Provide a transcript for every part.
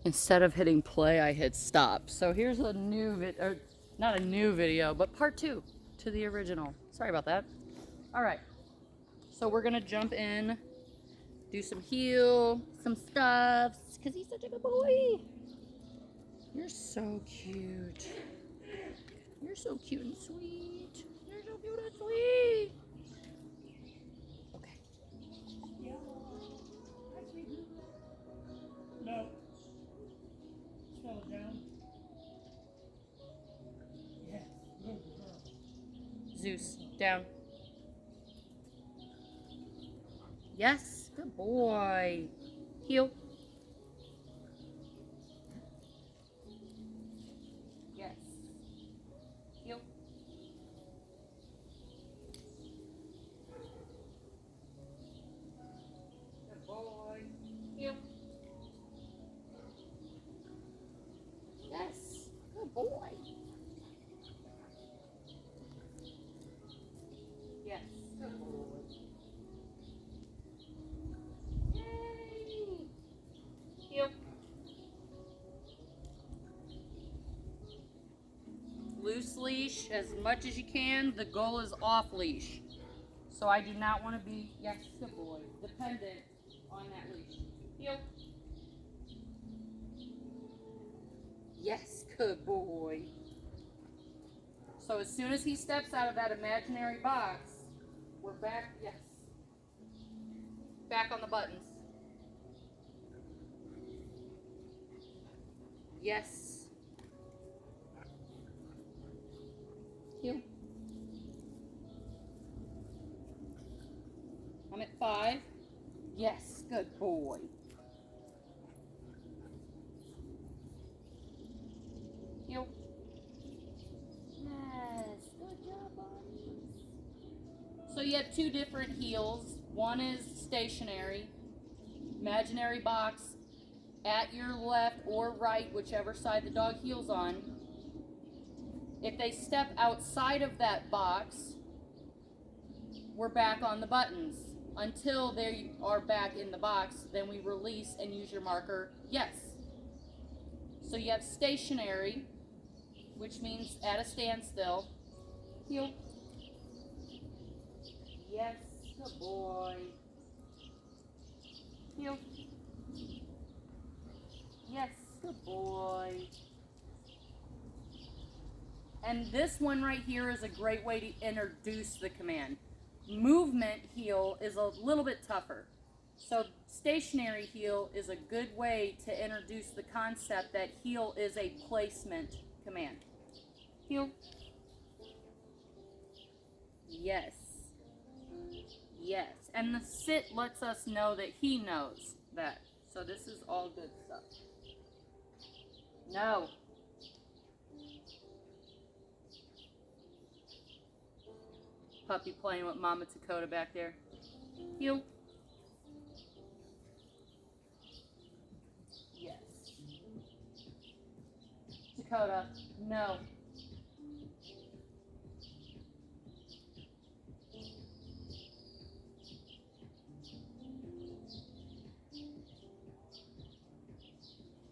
Instead of hitting play, I hit stop. So here's a new video, not a new video, but part 2 to the original. Sorry about that. All right, so we're gonna jump in, do some heel, some stuffs, because he's such a good boy. You're so cute. You're so cute and sweet. You're so cute and sweet. Okay. No. Slow it down. Yes, good girl. Zeus, down. Yes, good boy. Heel. Yes. Heel. Good boy. Heel. Yes, good boy. Yes, good boy. Yay! Heel. Loose leash as much as you can. The goal is off leash. So I do not want to be, yes, good boy, dependent on that leash. Heel. Yes, good boy. So as soon as he steps out of that imaginary box, we're back, yes. Back on the buttons. Yes. Heel. I'm at 5. Yes, good boy. Heel. Yes, good job, buddies. So you have 2 different heels. One is stationary, imaginary box at your left or right, whichever side the dog heels on. If they step outside of that box, we're back on the buttons. Until they are back in the box, then we release and use your marker, yes. So you have stationary, which means at a standstill. Heel. Yes, good boy. Heel. Yes, good boy. And this one right here is a great way to introduce the command. Movement heel is a little bit tougher. So stationary heel is a good way to introduce the concept that heel is a placement command. Heel. Yes. Yes. And the sit lets us know that he knows that. So this is all good stuff. No. Puppy playing with Mama Dakota back there. Heel. Yes. Dakota, no.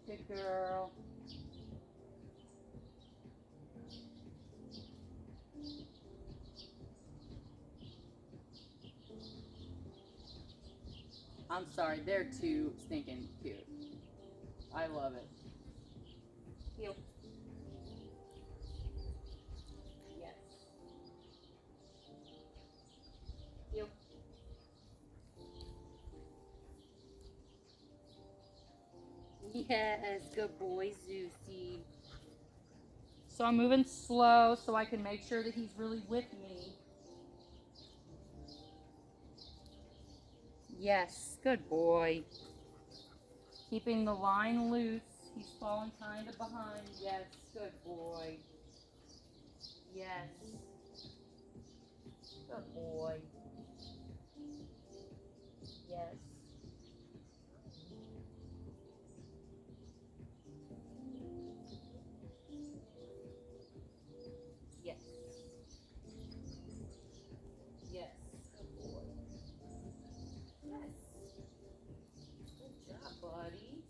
Good girl. I'm sorry, they're too stinking cute. I love it. Heel. Yes. Heel. Yes, good boy, Zeusy. So I'm moving slow so I can make sure that he's really with me. Yes, good boy. Keeping the line loose. He's falling kind of behind. Yes, good boy. Yes. Good boy. Yes. Yes. Yes. Good boy. Yes. Good job, buddy.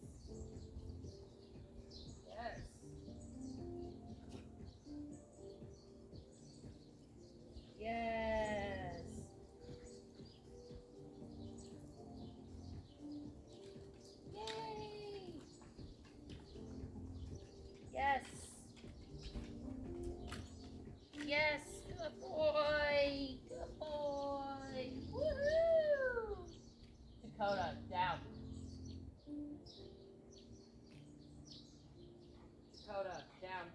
Coda, down.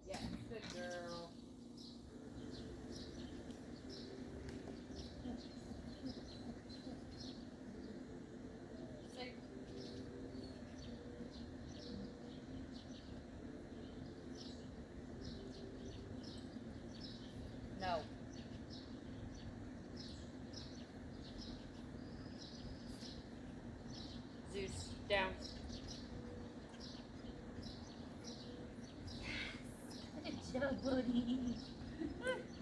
Yes, good girl. Sit. No. Zeus, down. Good job, buddy.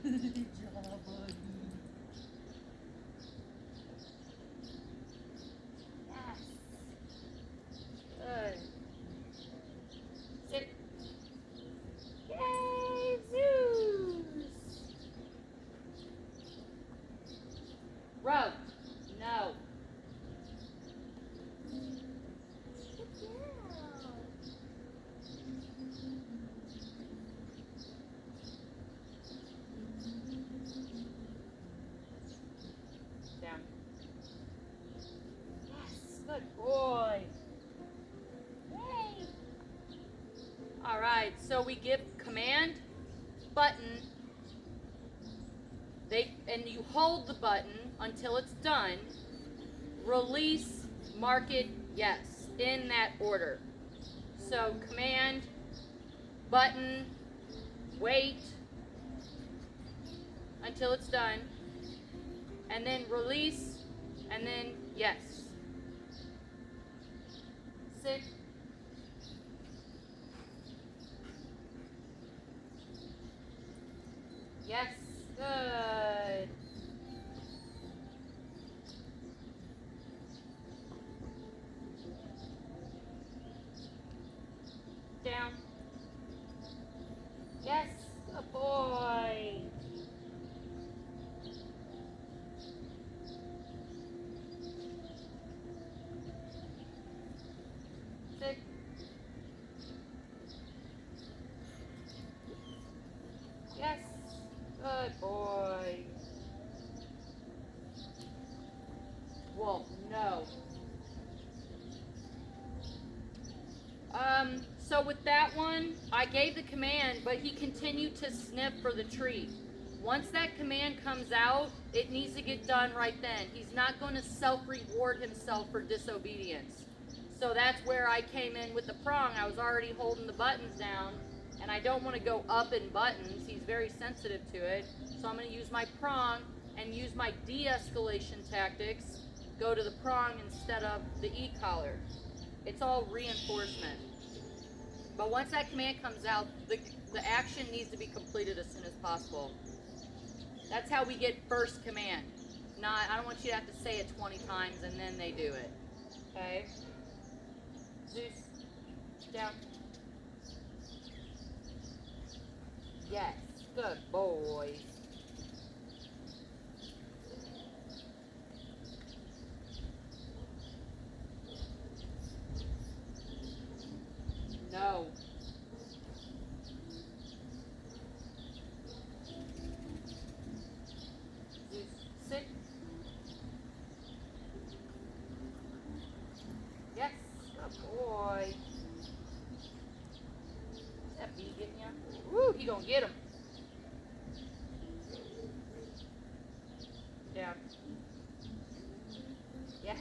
Good job, buddy. Yes. Good. Sit. Yay, Zeus! Row. No. Good girl. Down. Yes, good boy. Yay. All right, so we give command, button, and you hold the button until it's done. Release, mark it, yes, in that order. So command, button, wait until it's done, and then release, and then yes. Sit. Yes, good. Down. Yes, good boy. Sit. Yes, good boy. Wolf, no. So with that one, I gave the command, but he continued to sniff for the treat. Once that command comes out, it needs to get done right then. He's not going to self-reward himself for disobedience. So that's where I came in with the prong. I was already holding the buttons down, and I don't want to go up in buttons. He's very sensitive to it. So I'm going to use my prong and use my de-escalation tactics. Go to the prong instead of the e-collar. It's all reinforcement. But once that command comes out, the action needs to be completed as soon as possible. That's how we get first command. I don't want you to have to say it 20 times and then they do it. Okay? Zeus, down. Yes, good boy. No. Zeus, sit. Yes, good boy. Is that bee getting you? Woo, he gonna get him. Down. Yes.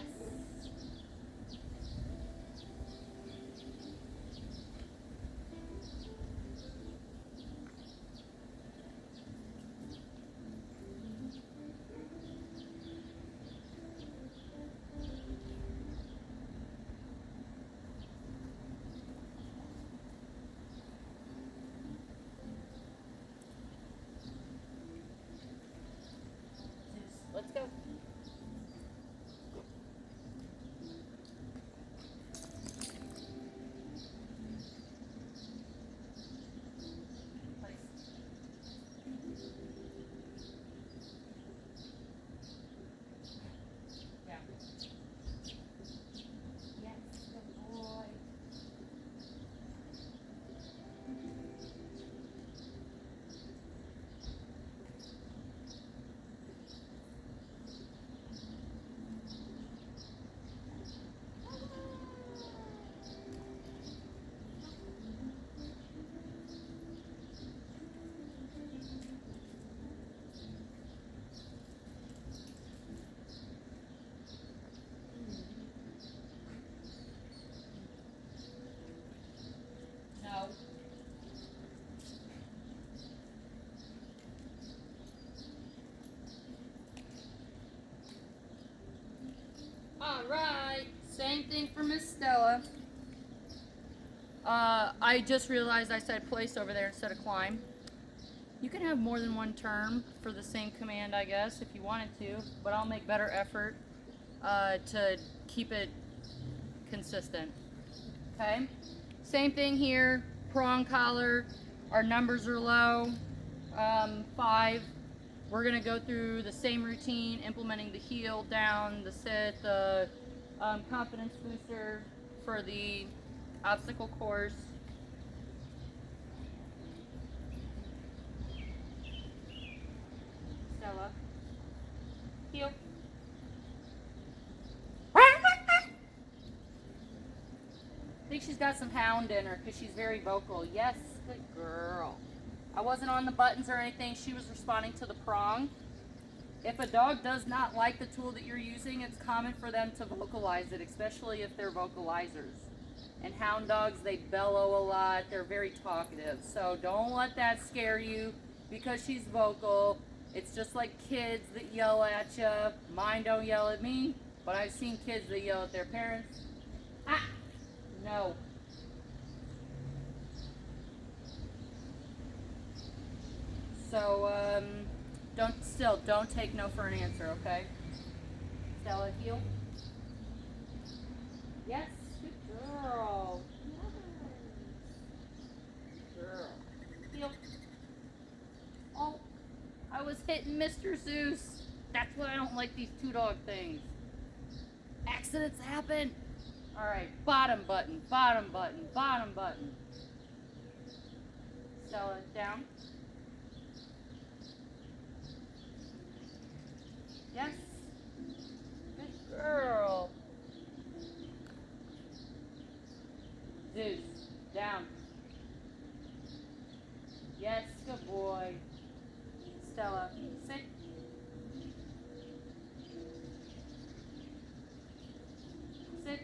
Alright, same thing for Miss Stella. I just realized I said place over there instead of climb. You can have more than one term for the same command, I guess, if you wanted to, but I'll make better effort to keep it consistent. Okay? Same thing here, prong collar. Our numbers are low, 5. We're gonna go through the same routine, implementing the heel, down, the sit, the confidence booster for the obstacle course. Stella, heel. I think she's got some hound in her because she's very vocal. Yes, good girl. I wasn't on the buttons or anything. She was responding to the prong. If a dog does not like the tool that you're using, it's common for them to vocalize it, especially if they're vocalizers. And hound dogs, they bellow a lot. They're very talkative. So don't let that scare you because she's vocal. It's just like kids that yell at you. Mine don't yell at me, but I've seen kids that yell at their parents. Ah! No. So, don't take no for an answer, okay? Stella, heel. Yes, good girl. Good girl. Heel. Oh, I was hitting Mr. Zeus. That's why I don't like these 2-dog things. Accidents happen. All right, bottom button, bottom button, bottom button. Stella, down. Yes. Good girl. Zeus, down. Yes, good boy. Stella, sit. Sit.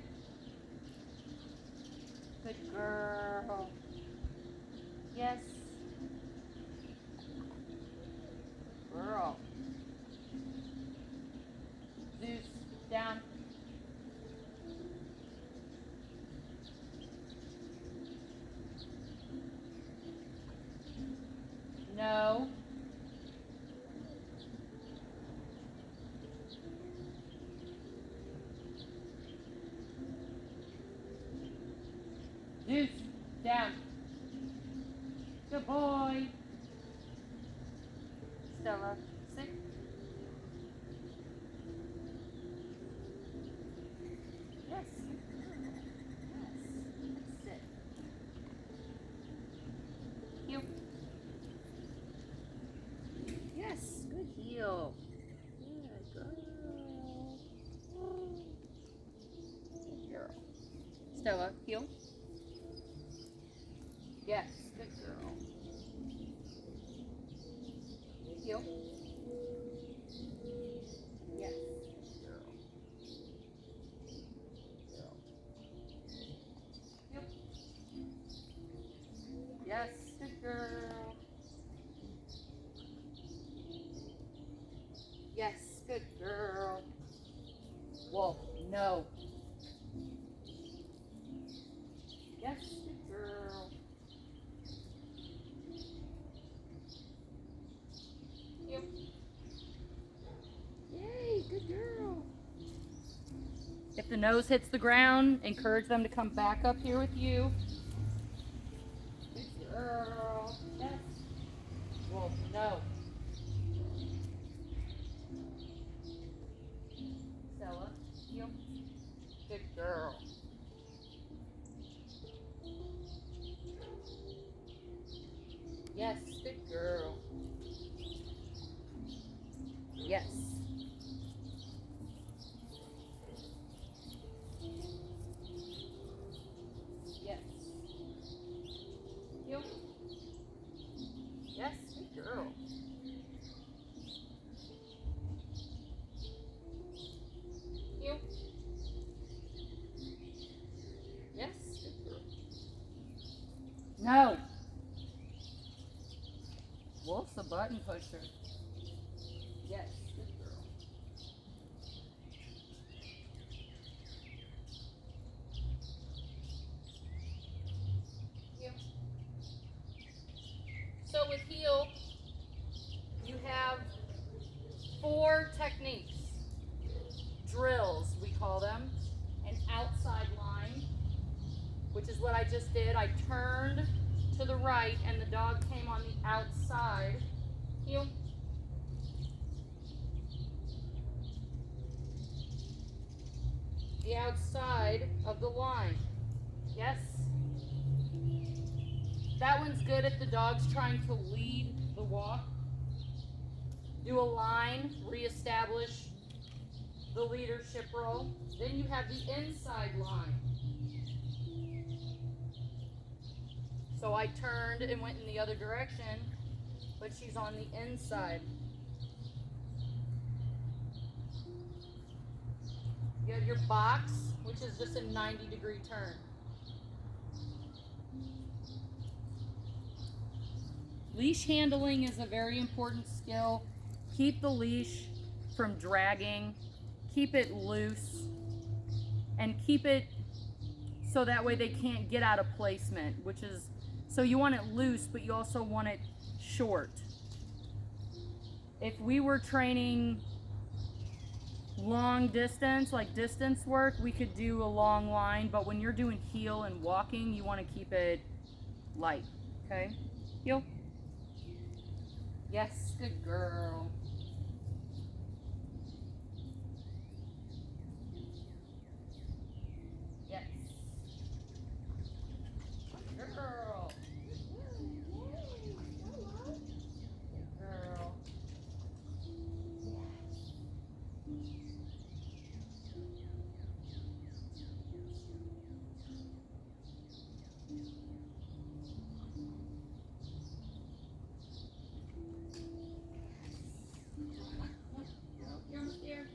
Good girl. Yes. Girl. Zeus, down. No. Zeus, down. Good boy. Stella, sit. Yes. Yes. Sit. Heel. Yes, good heel. Good girl. Good girl. Stella, heel. Yes, good girl. Heel. Yes, good girl. Girl. Heel. Yes, good girl. Yes, good girl. Wolf, no. Yes, good girl. Heel. Yay, good girl. If the nose hits the ground, encourage them to come back up here with you. Good girl. Yes. Wolf, no. Stella, heel. Good girl. Yes, good girl. Yes. Yes. Heel. Yes, good girl. Heel. Yes, good girl. No. Wolf's a button pusher. Yes, good girl. with heel, you have 4 techniques. Drills, we call them. An outside line, which is what I just did. I turned to the right and the dog came on the outside. Heel. The outside of the line. Yes? That one's good if the dog's trying to lead the walk. Do a line, reestablish the leadership role. Then you have the inside line. So I turned and went in the other direction, but she's on the inside. You have your box, which is just a 90-degree turn. Leash handling is a very important skill. Keep the leash from dragging. Keep it loose. And keep it so that way they can't get out of placement, which is, so you want it loose, but you also want it short. If we were training long distance, like distance work, we could do a long line, but when you're doing heel and walking, you want to keep it light, okay? Heel. Yes, good girl. Yes. Good girl. Good girl. You're almost there.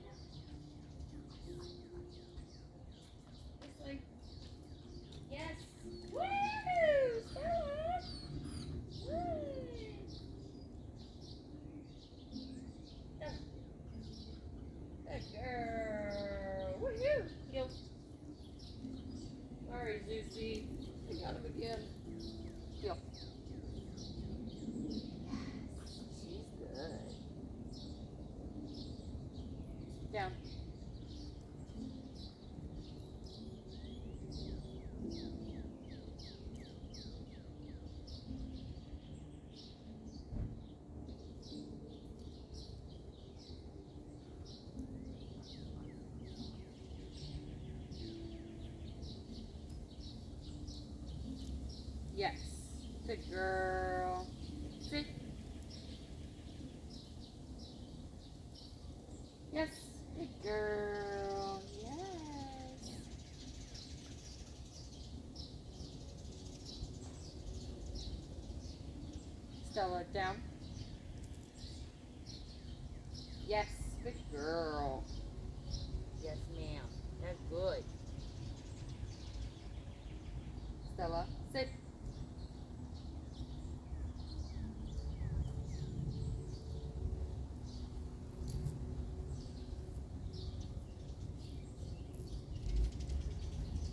This way. Yes. Woo! Stella! Woo! Good girl. Woo-hoo! Yo. Sorry, Zuesy. I got him again. Yo. She's good. Down. Yes. Good girl. Sit. Yes. Good girl. Yes. Stella, down. Yes. Good girl. Yes, ma'am. That's good. Stella, sit.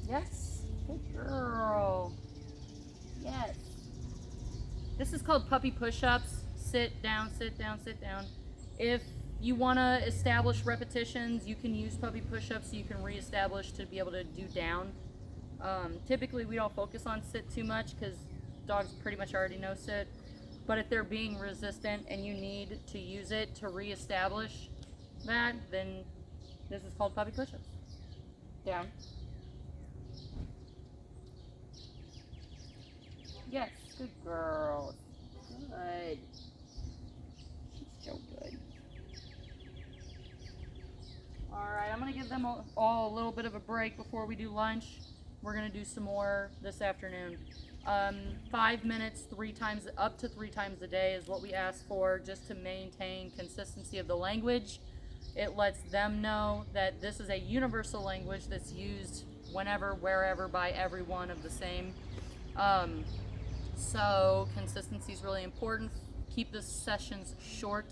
Yes. Good girl. Yes. This is called puppy push-ups. Sit down, sit down, sit down. If you want to establish repetitions, you can use puppy push-ups so you can reestablish to be able to do down. Typically, we don't focus on sit too much because dogs pretty much already know sit. But if they're being resistant and you need to use it to reestablish that, then this is called puppy push-ups. Down. Yes, good girl. Good. She's so good. Alright, I'm going to give them all a little bit of a break before we do lunch. We're going to do some more this afternoon. 5 minutes, up to three times a day is what we ask for, just to maintain consistency of the language. It lets them know that this is a universal language that's used whenever, wherever, by everyone of the same. So consistency is really important. Keep the sessions short,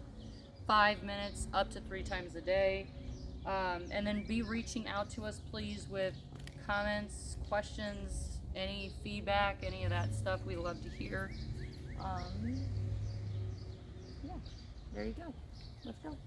5 minutes, up to 3 times a day. And then be reaching out to us, please, with comments, questions, any feedback, any of that stuff. We love to hear. There you go. Let's go.